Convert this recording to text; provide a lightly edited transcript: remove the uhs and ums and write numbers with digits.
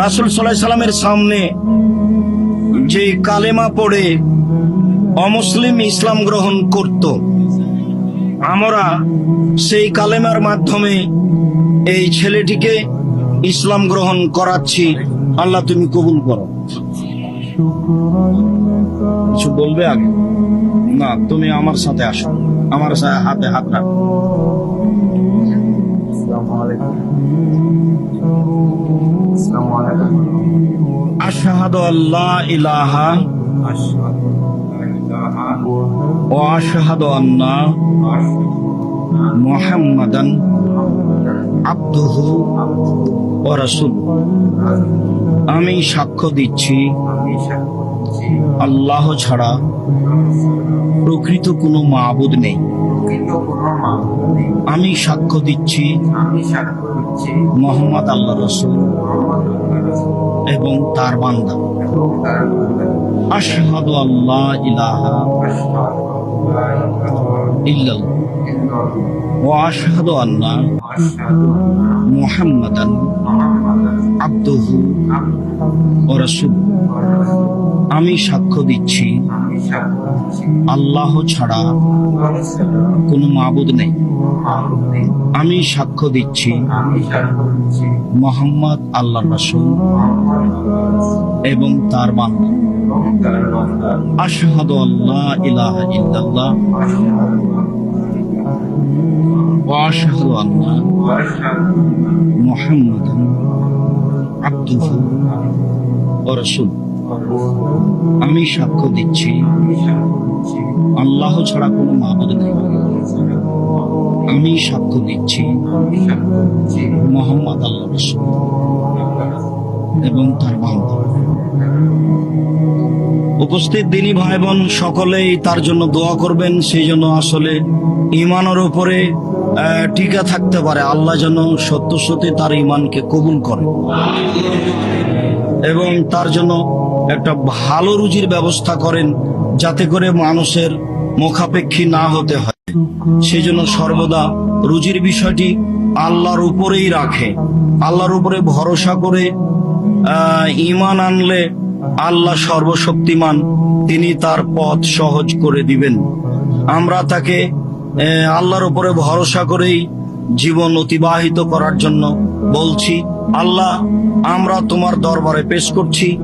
রাসূল সাল্লাল্লাহু আলাইহি সাল্লামের সামনে যে কালেমা পড়ে অমুসলিম ইসলাম গ্রহণ করত, আমরা সেই কালেমার মাধ্যমে এই ছেলেটিকে ইসলাম গ্রহণ করাচ্ছি। আল্লাহ তুমি কবুল করো। কিছু বলবে আগে? না, তুমি আমার সাথে আসো, আমার সাথে হাতে হাত রাখো। আশহাদু আল্লা ইলাহা ওয়া আশহাদু আন্না মুহাম্মাদান আবদুহু ওয়া রাসূলুহু। আমি সাক্ষ্য দিচ্ছি আল্লাহ ছাড়া প্রকৃত কোনো মাবুদ নেই। আমি সাক্ষ্য দিচ্ছি মুহাম্মদ আল্লাহর রাসূল এবং তার বান্দা। আশহাদু আল্লা ইলাহা ইল্লাল্লাহ ওয়া আশহাদু আন্না মুহাম্মাদান আবদুহু ওয়া রাসূলুহু। আমি সাক্ষ্য দিচ্ছি আল্লাহ ছাড়া কোনো মাবুদ নেই। আমি সাক্ষ্য দিচ্ছি মুহাম্মদ আল্লাহর রাসূল এবং তার বান্দা। আশহাদু আল্লা ইলাহা ইল্লাল্লাহ ওয়া আশহাদু আন্না মুহাম্মাদান আবদুহু ওয়া রাসূলুহু। আমি সাক্ষ্য দিচ্ছি আল্লাহ ছাড়া কোনো মাবুদ নেই। আমি সাক্ষ্য দিচ্ছি মুহাম্মদ আল্লাহর রাসূল এবং তার বান্দা। উপস্থিত দিনী ভাই বোন সকলেই তার জন্য দোয়া করবেন, সেই জন্য আসলে ঈমানের উপরে টিকা থাকতে পারে। আল্লাহ যেন সত্য সত্যি তার ঈমানকে কবুল করে এবং তার জন্য একটা ভালো রুজির ব্যবস্থা করেন, যাতে করে মানুষের মুখাপেক্ষী না হতে হয়। সেই জন্য সর্বদা রুজির বিষয়টি আল্লাহর উপরেই রাখে। আল্লাহর উপরে ভরসা করে ঈমান আনলে আল্লাহ সর্বশক্তিমান, তিনি তার পথ সহজ করে দিবেন। আমরা তাকে আল্লাহর উপরে ভরসা করেই জীবন অতিবাহিত করার জন্য বলছি। আল্লাহ, আমরা তোমার দরবারে পেশ করছি।